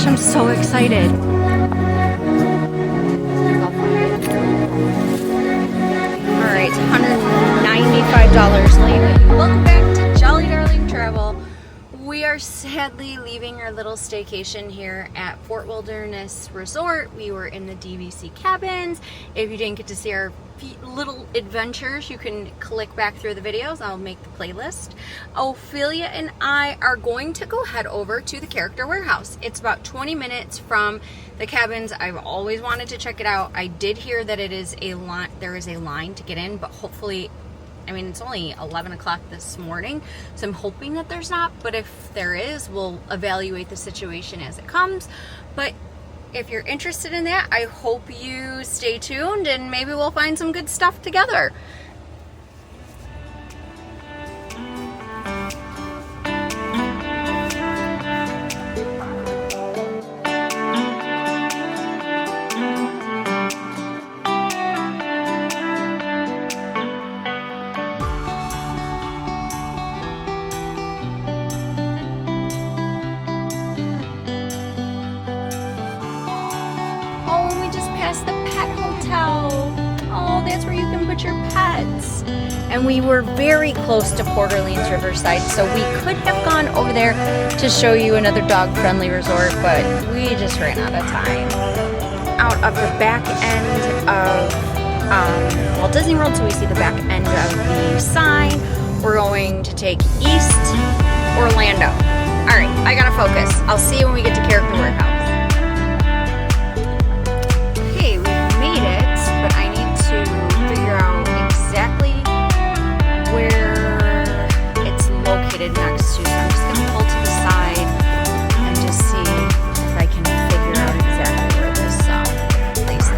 gosh, I'm so excited. Alright, it's $195 late. Welcome back to Jolly Darling Travel. We are sadly leaving our little staycation here at Fort Wilderness Resort. We were in the DVC cabins. If you didn't get to see our little adventures, you can click back through the videos. I'll make the playlist. Ophelia and I are going to go head over to the Character Warehouse. It's about 20 minutes from the cabins. I've always wanted to check it out. I did hear that it is a line, there is a line to get in, but hopefully, I mean, it's only 11 o'clock this morning, so I'm hoping that there's not, but if there is, we'll evaluate the situation as it comes. But if you're interested in that, I hope you stay tuned and maybe we'll find some good stuff together. Your pets. And we were very close to Port Orleans Riverside, so we could have gone over there to show you another dog-friendly resort, but we just ran out of time. Out of the back end of Walt Disney World, so we see the back end of the sign. We're going to take East Orlando. All right, I gotta focus. I'll see you when we get to Character Warehouse. Okay, we've made it, but I need to figure out exactly where it's located next to. So I'm just going to pull to the side and just see if I can figure out exactly where this place is.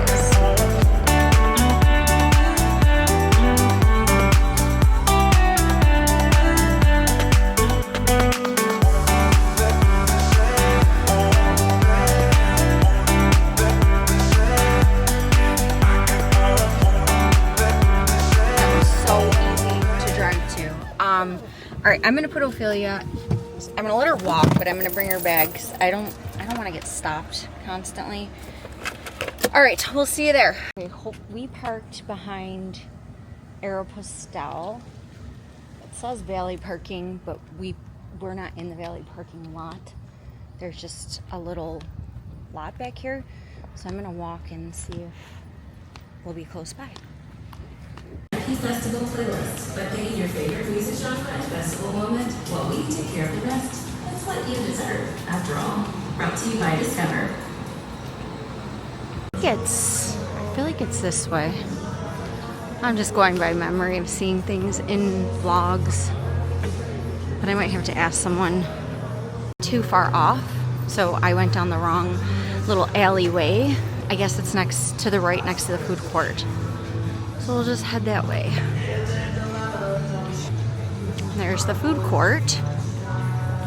All right, I'm gonna put Ophelia, I'm gonna let her walk, but I'm gonna bring her bags. I don't want to get stopped constantly. All right, we'll see you there. We parked behind Aeropostale. It says Valley Parking, but we're not in the Valley parking lot. There's just a little lot back here, so I'm gonna walk and see if we'll be close by. Festival playlist, but picking your favorite music genre and festival moment, while we take care of the rest. That's what you deserve, after all. Brought to you by Discover. I feel like it's this way. I'm just going by memory of seeing things in vlogs, but I might have to ask someone. Too far off, so I went down the wrong little alleyway. I guess it's next to the right, next to the food court. So we'll just head that way. There's the food court.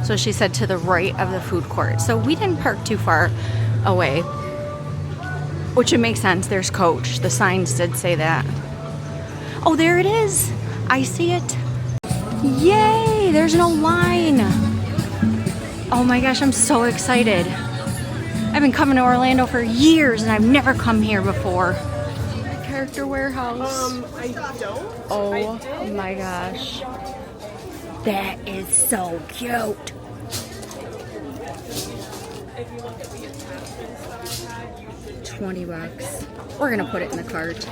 So she said to the right of the food court. So we didn't park too far away, which would make sense. There's Coach. The signs did say that. Oh, there it is. I see it. Yay! There's no line. Oh my gosh, I'm so excited. I've been coming to Orlando for years and I've never come here before. Character Warehouse. I don't. Oh my gosh. That is so cute. If you look at the attachments that I had, you should $20. We're gonna put it in the cart.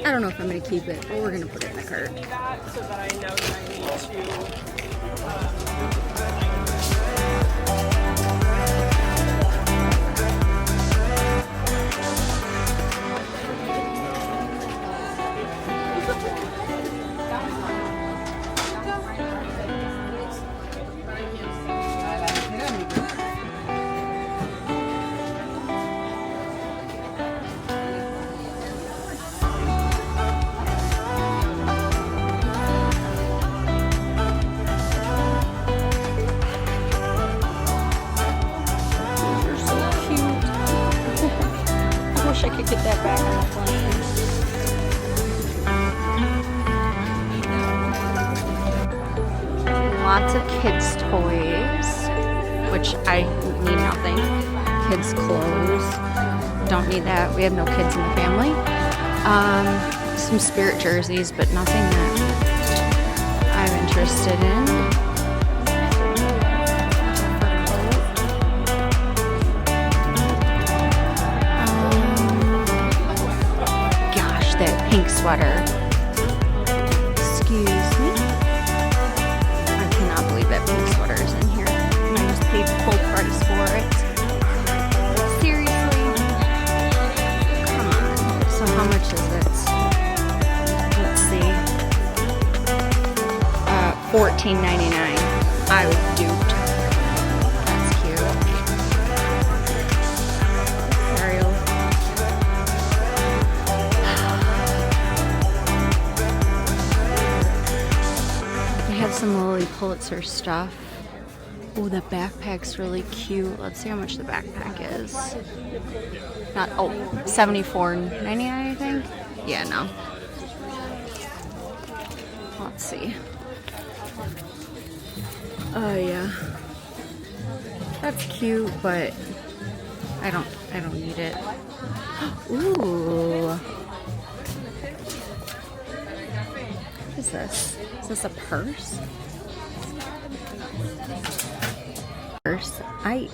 I don't know if I'm gonna keep it, but we're gonna put it in the cart. that so that I know that I need to. I could get that back on the plane. Lots of kids' toys, which I need nothing. kids' clothes. Don't need that. We have no kids in the family. Some Spirit jerseys, but nothing that I'm interested in. Gosh, that pink sweater. Excuse me. I cannot believe that pink sweater is in here. And I just paid full price for it. Seriously? Come on. So how much is it? Let's see. $14.99. I was duped. That's cute. Ariel. They have some Lily Pulitzer stuff. Oh, the backpack's really cute. Let's see how much the backpack is. Not, oh, $74.99, I think. Yeah, no. Let's see. Oh yeah, that's cute, but I don't need it. Ooh, what is this? Is this a purse? Purse. I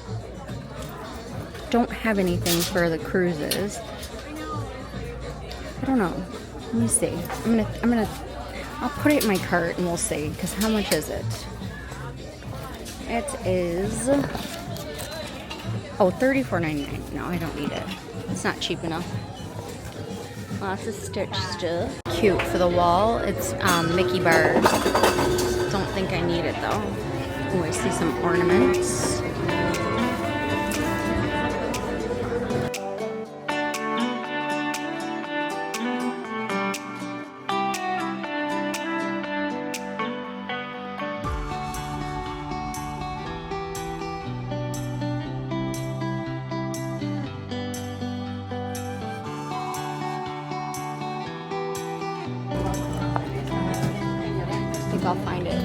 don't have anything for the cruises. I don't know. Let me see. I'll put it in my cart and we'll see. Because how much is it? It is, oh, $34.99. No, I don't need it. It's not cheap enough. Lots of Stitch stuff. Cute for the wall. It's Mickey bars. Don't think I need it though. Oh, I see some ornaments. I'll find it.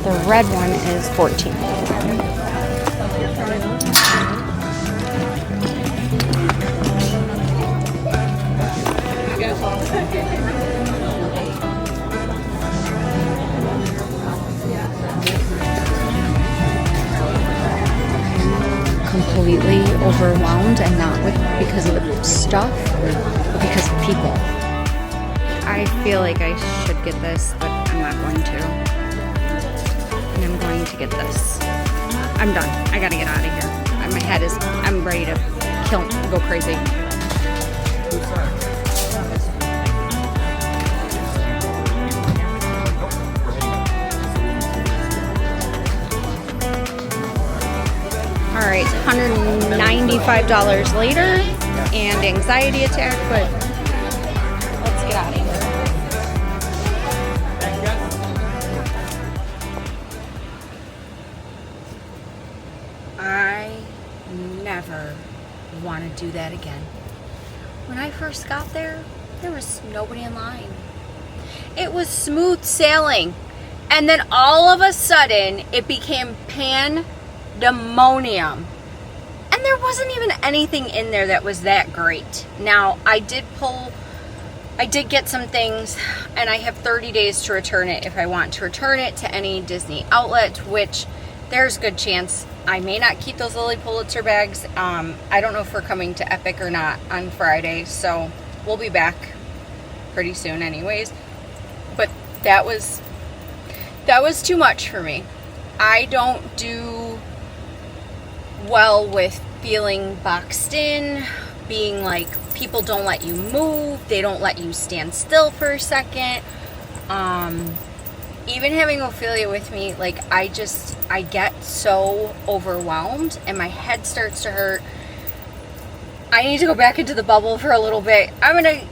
The red one is $14.99. Completely overwhelmed, and not because of the stuff, but because of people. I feel like I should get this, but I'm not going to. And I'm going to get this. I'm done. I gotta get out of here. My head is, I'm ready to go crazy. Alright, $195 later, and anxiety attack, but let's get out of here. I never want to do that again. When I first got there was nobody in line. It was smooth sailing. And then all of a sudden, it became pandemonium. And there wasn't even anything in there that was that great. Now, I did get some things, and I have 30 days to return it if I want to return it to any Disney outlet, which there's a good chance I may not keep those Lily Pulitzer bags. I don't know if we're coming to Epic or not on Friday, so we'll be back pretty soon anyways. But that was too much for me. I don't do well with feeling boxed in, being like people don't let you move, they don't let you stand still for a second. Even having Ophelia with me, like I get so overwhelmed and my head starts to hurt. I need to go back into the bubble for a little bit. I'm gonna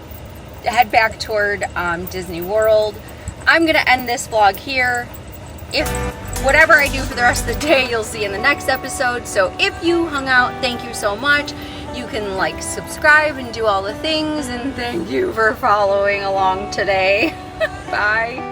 head back toward Disney World. I'm gonna end this vlog here. If whatever I do for the rest of the day, you'll see in the next episode. So if you hung out, thank you so much. You can like, subscribe, and do all the things. And thank you for following along today. Bye.